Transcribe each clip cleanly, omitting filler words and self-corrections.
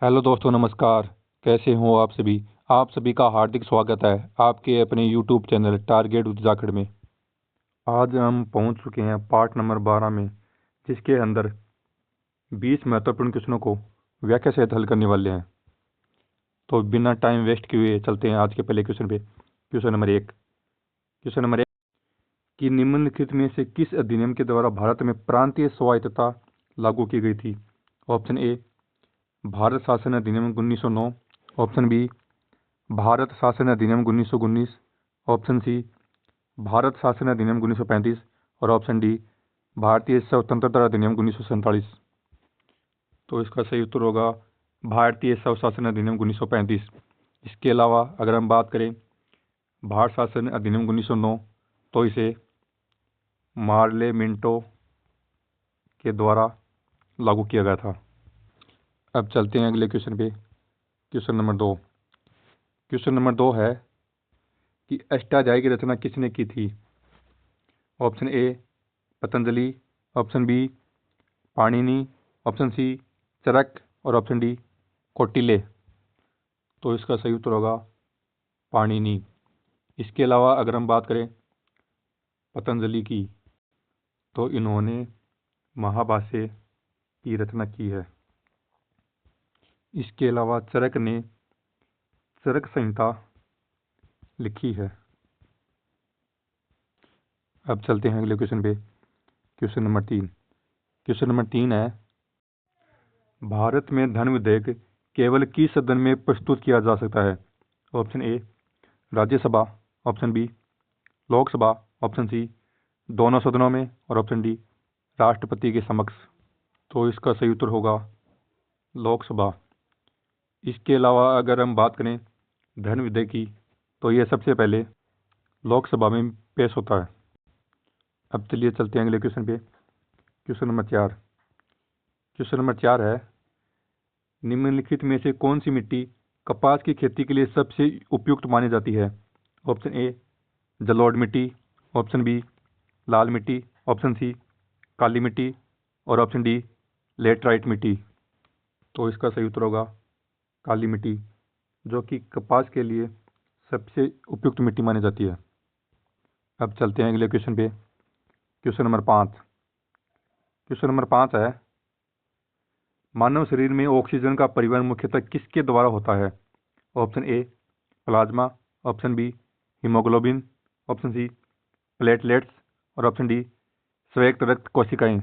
Hello दोस्तों, नमस्कार। कैसे हो आप सभी? आप सभी का हार्दिक स्वागत है आपके अपने यूट्यूब चैनल टारगेट उत्तराखंड में। आज हम पहुंच चुके हैं पार्ट नंबर 12 में, जिसके अंदर 20 महत्वपूर्ण क्वेश्चनों को व्याख्या सहित हल करने वाले हैं। तो बिना टाइम वेस्ट किए चलते हैं आज के पहले क्वेश्चन पे। क्वेश्चन नंबर एक कि निम्नलिखित में से किस अधिनियम के द्वारा भारत में प्रांतीय स्वायत्तता लागू की गई थी? ऑप्शन ए, भारत शासन अधिनियम 1909। ऑप्शन बी, भारत शासन अधिनियम 1919। ऑप्शन सी, भारत शासन अधिनियम 1935। और ऑप्शन डी, भारतीय स्वतंत्रता अधिनियम 1947। तो इसका सही उत्तर होगा भारतीय स्वशासन अधिनियम 1935। इसके अलावा अगर हम बात करें भारत शासन अधिनियम 1909, तो इसे मार्ले मिंटो के द्वारा लागू किया गया था। अब चलते हैं अगले क्वेश्चन पे। क्वेश्चन नंबर दो है कि अष्टाध्यायी की रचना किसने की थी? Option A, Patanjali. Option B, Panini. Option C, Charak. और ऑप्शन डी, कौटिल्य। तो इसका सही उत्तर होगा पाणिनि। इसके अलावा अगर हम बात करें पतंजलि की, तो इन्होंने महाभाष्य की रचना की है। इसके अलावा चरक ने चरक संहिता लिखी है। अब चलते हैं अगले क्वेश्चन पे। क्वेश्चन नंबर तीन है, भारत में धन विधेयक केवल किस सदन में प्रस्तुत किया जा सकता है? Option A, Rajya Sabha. Option B, Lok Sabha. Option C, दोनों सदनों में। और ऑप्शन डी, राष्ट्रपति के समक्ष। तो इसका सही उत्तर होगा लोकसभा। इसके अलावा अगर हम बात करें धन विधेयक की, तो यह सबसे पहले लोकसभा में पेश होता है। अब चलिए चलते हैं अगले क्वेश्चन पे। क्वेश्चन नंबर चार है, निम्नलिखित में से कौन सी मिट्टी कपास की खेती के लिए सबसे उपयुक्त मानी जाती है? ऑप्शन ए, जलोढ़ मिट्टी। ऑप्शन बी, लाल मिट्टी। ऑप्शन सी, काली मिट्टी। और ऑप्शन डी, लेटराइट मिट्टी। तो इसका सही उत्तर होगा काली मिट्टी, जो कि कपास के लिए सबसे उपयुक्त मिट्टी मानी जाती है। अब चलते हैं अगले क्वेश्चन पे। क्वेश्चन नंबर पाँच है, मानव शरीर में ऑक्सीजन का परिवहन मुख्यतः किसके द्वारा होता है? Option A, plasma. Option B, haemoglobin. Option C, platelets. और ऑप्शन डी, संयुक्त रक्त कोशिकाएं।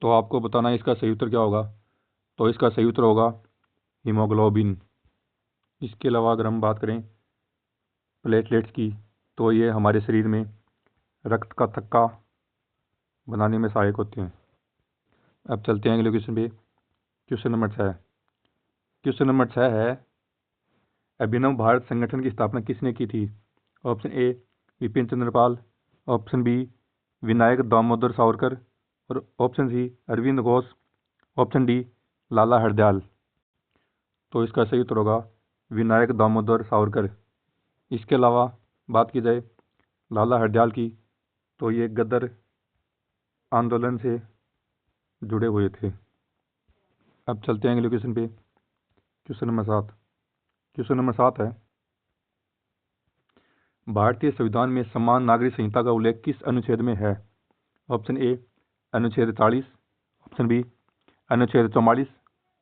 तो आपको बताना है इसका सही उत्तर क्या होगा। तो इसका सही उत्तर होगा हीमोग्लोबिन। इसके अलावा अगर हम बात करें प्लेटलेट्स की, तो ये हमारे शरीर में रक्त का थक्का बनाने में सहायक होते हैं। अब चलते हैं अगले क्वेश्चन पे। क्वेश्चन नंबर छः है, अभिनव भारत संगठन की स्थापना किसने की थी? Option A, Bipin Chandra Pal. Option B, Vinayak Damodar Savarkar. और option C, Aurobindo Ghosh. Option D, Lala Hardayal. तो इसका सही उत्तर होगा विनायक दामोदर सावरकर। इसके अलावा बात की जाए लाला हरदयाल की, तो ये गदर आंदोलन से जुड़े हुए थे। अब चलते हैं अगले क्वेश्चन पे। क्वेश्चन नंबर सात है, भारतीय संविधान में समान नागरिक संहिता का उल्लेख किस अनुच्छेद में है? ऑप्शन ए, अनुच्छेद 40। ऑप्शन बी, अनुच्छेद 44।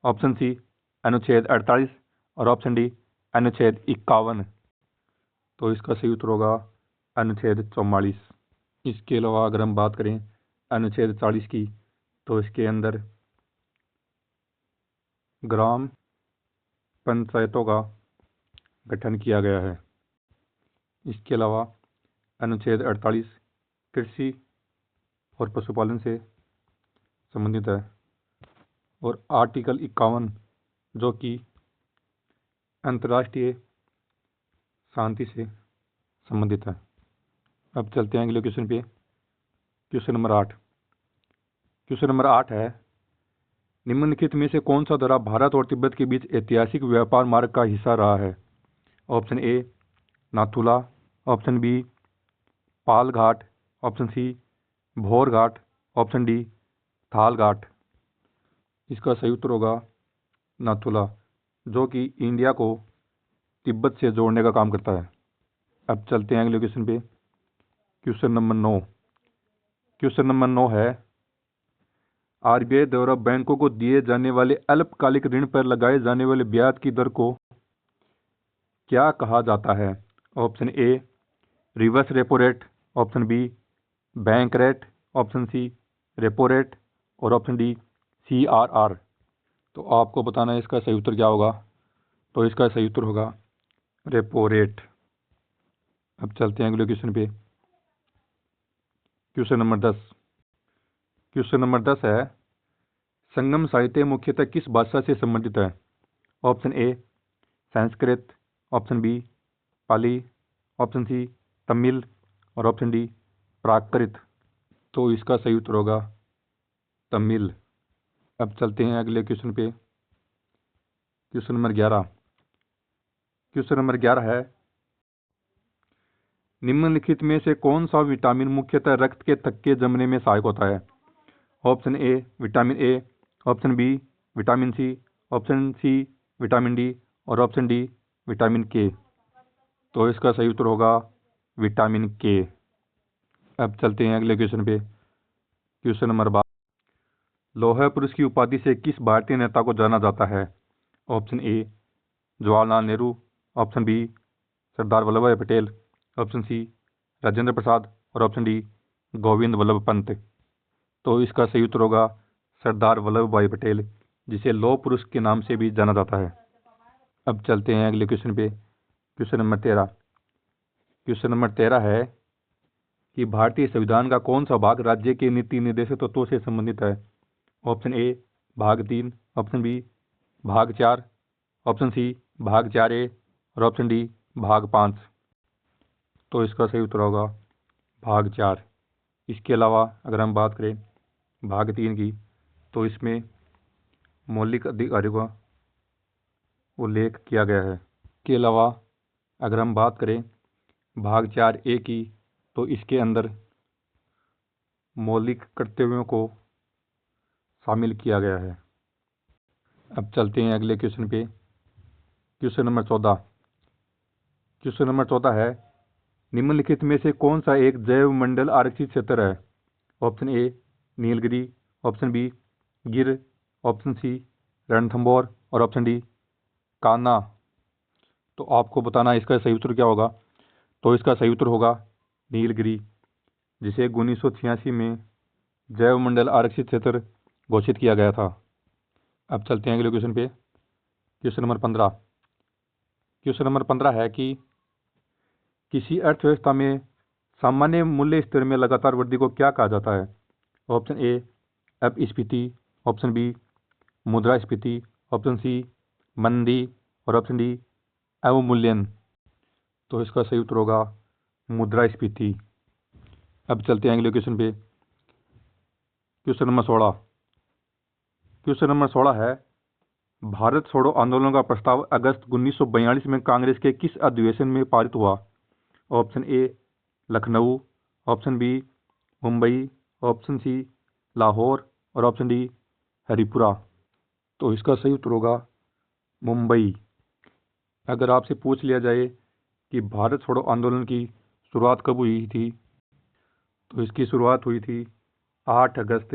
ऑप्शन सी, अनुच्छेद 48। और ऑप्शन डी, अनुच्छेद 51। तो इसका सही उत्तर होगा अनुच्छेद 44। इसके अलावा अगर हम बात करें अनुच्छेद 40 की, तो इसके अंदर ग्राम पंचायतों का गठन किया गया है। इसके अलावा अनुच्छेद 48 कृषि और पशुपालन से संबंधित है। और आर्टिकल 51 जो कि अंतर्राष्ट्रीय शांति से संबंधित है। अब चलते हैं अगले क्वेश्चन पे। क्वेश्चन नंबर आठ है, निम्नलिखित में से कौन सा दर्रा भारत और तिब्बत के बीच ऐतिहासिक व्यापार मार्ग का हिस्सा रहा है? Option A, Nathu La. Option B, Palghat. Option C, Bhor Ghat. Option D, थाल घाट। इसका सही उत्तर होगा नाथुला, जो कि इंडिया को तिब्बत से जोड़ने का काम करता है। अब चलते हैं अगले क्वेश्चन पे। Question number 9। क्वेश्चन नंबर 9 है, आरबीआई द्वारा बैंकों को दिए जाने वाले अल्पकालिक ऋण पर लगाए जाने वाले ब्याज की दर को क्या कहा जाता है? Option A reverse repo rate, option B bank rate, option C repo rate और ऑप्शन डी CRR। तो आपको बताना है इसका सही उत्तर क्या होगा। तो इसका सही उत्तर होगा रेपो रेट। अब चलते हैं अगले क्वेश्चन पे। Question number 10। क्वेश्चन नंबर 10 है, संगम साहित्य मुख्यतः किस भाषा से संबंधित है? Option A Sanskrit, option B Pali, option C Tamil और ऑप्शन डी प्राकृत। तो इसका सही उत्तर होगा तमिल। अब चलते हैं अगले क्वेश्चन पे। Question number 11। क्वेश्चन नंबर 11 है, निम्नलिखित में से कौन सा विटामिन मुख्यतः रक्त के थक्के जमने में सहायक होता है? Option A vitamin A, option B vitamin C, option C vitamin D और ऑप्शन डी विटामिन के। तो इसका सही उत्तर होगा विटामिन के। अब चलते हैं अगले क्वेश्चन पे। Question number 12। लौह पुरुष की उपाधि से किस भारतीय नेता को जाना जाता है? Option A Jawaharlal Nehru, option B Sardar Vallabh bhai Patel, option C Rajendra Prasad और ऑप्शन डी गोविंद वल्लभ पंत। तो इसका सही उत्तर होगा सरदार वल्लभ भाई पटेल, जिसे लौह पुरुष के नाम से भी जाना जाता है। अब चलते हैं अगले क्वेश्चन पे। Question number 13। क्वेश्चन नंबर 13 है कि भारतीय संविधान का कौन सा भाग राज्य के नीति निर्देशक तत्वों से संबंधित है? ऑप्शन ए भाग 3, ऑप्शन बी भाग 4, ऑप्शन सी भाग 4A और ऑप्शन डी भाग 5। तो इसका सही उत्तर होगा भाग 4। इसके अलावा अगर हम बात करें भाग 3 की, तो इसमें मौलिक अधिकारों का उल्लेख किया गया है। इसके अलावा अगर हम बात करें भाग 4A की, तो इसके अंदर मौलिक कर्तव्यों को शामिल किया गया है। अब चलते हैं अगले क्वेश्चन पे। Question number 14। क्वेश्चन नंबर 14 है, निम्नलिखित में से कौन सा एक जैव मंडल आरक्षित क्षेत्र है? Option A Nilgiri, option B Gir, option C Ranthambore और ऑप्शन डी कान्हा। तो आपको बताना इसका सही उत्तर क्या होगा। तो इसका सही उत्तर होगा नीलगिरी, जिसे 1986 में जैव मंडल आरक्षित क्षेत्र घोषित किया गया था। अब चलते हैं अगले क्वेश्चन पे। Question number 15। क्वेश्चन नंबर 15 है कि किसी अर्थव्यवस्था में सामान्य मूल्य स्तर में लगातार वृद्धि को क्या कहा जाता है? ऑप्शन ए अपस्फीति, ऑप्शन बी मुद्रास्फीति, ऑप्शन सी मंदी और ऑप्शन डी अवमूल्यन। तो इसका सही उत्तर होगा मुद्रास्फीति। अब चलते हैं अगले क्वेश्चन पे। Question number 16। क्वेश्चन नंबर 16 है, भारत छोड़ो आंदोलन का प्रस्ताव अगस्त 1942 में कांग्रेस के किस अधिवेशन में पारित हुआ? Option A Lucknow, option B Mumbai, option C Lahore और ऑप्शन डी हरिपुरा। तो इसका सही उत्तर होगा मुंबई। अगर आपसे पूछ लिया जाए कि भारत छोड़ो आंदोलन की शुरुआत कब हुई थी, तो इसकी शुरुआत हुई थी 8 अगस्त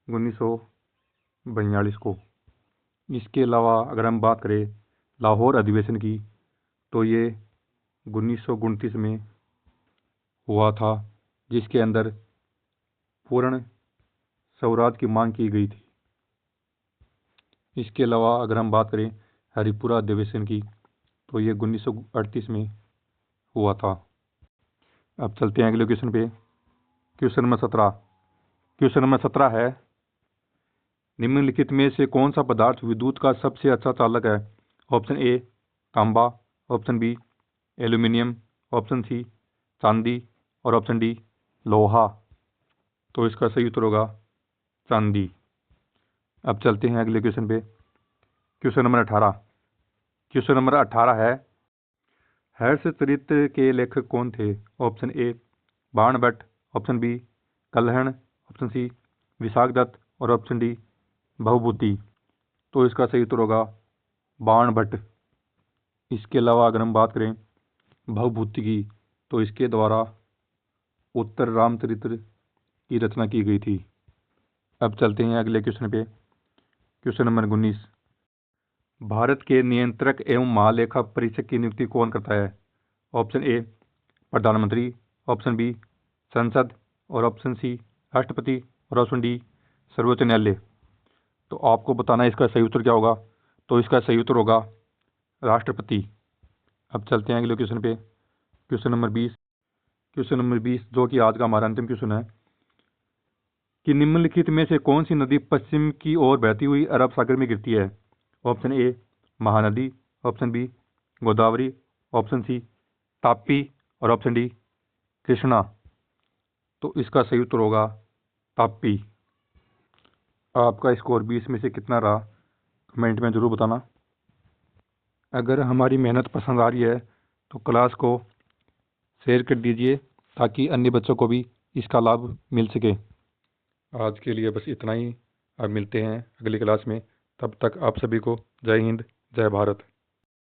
1942 को। इसके अलावा अगर हम बात करें लाहौर अधिवेशन की, तो ये 1929 में हुआ था, जिसके अंदर पूर्ण स्वराज की मांग की गई थी। इसके अलावा अगर हम बात करें हरिपुरा अधिवेशन की, तो ये 1938 में हुआ था। अब चलते हैं अगले क्वेश्चन पे। Question number 17। क्वेश्चन नंबर 17 है, निम्नलिखित में से कौन सा पदार्थ विद्युत का सबसे अच्छा चालक है? ऑप्शन ए तांबा, option B aluminium, option C चांदी और ऑप्शन डी लोहा। तो इसका सही उत्तर होगा चांदी। अब चलते हैं अगले क्वेश्चन पे। Question number 18। क्वेश्चन नंबर 18 है, हर्ष चरित्र के लेखक कौन थे? Option A Banabhatta, option B Kalhana, option C Vishakhadatta और ऑप्शन डी भवभूति। तो इसका सही उत्तर होगा बाणभट्ट। इसके अलावा अगर हम बात करें भवभूति की, तो इसके द्वारा उत्तर रामचरित्र की रचना की गई थी। अब चलते हैं अगले क्वेश्चन पे। क्वेश्चन नंबर 19, भारत के नियंत्रक एवं महालेखा परीक्षक की नियुक्ति कौन करता है? ऑप्शन ए प्रधानमंत्री, ऑप्शन बी संसद, और ऑप्शन सी राष्ट्रपति, और ऑप्शन डी सर्वोच्च न्यायालय। तो आपको बताना है इसका सही उत्तर क्या होगा। तो इसका सही उत्तर होगा राष्ट्रपति। अब चलते हैं अगले क्वेश्चन पे। क्वेश्चन नंबर 20 जो कि आज का हमारा अंतिम क्वेश्चन है कि निम्नलिखित में से कौन सी नदी पश्चिम की ओर बहती हुई अरब सागर में गिरती है? Option A Mahanadi, option B Godavari, option C Tapti, और ऑप्शन डी कृष्णा। तो इसका सही उत्तर होगा ताप्ती। आपका स्कोर 20 में से कितना रहा, कमेंट में ज़रूर बताना। अगर हमारी मेहनत पसंद आ रही है तो क्लास को शेयर कर दीजिए ताकि अन्य बच्चों को भी इसका लाभ मिल सके। आज के लिए बस इतना ही। अब मिलते हैं अगली क्लास में। तब तक आप सभी को जय हिंद, जय भारत।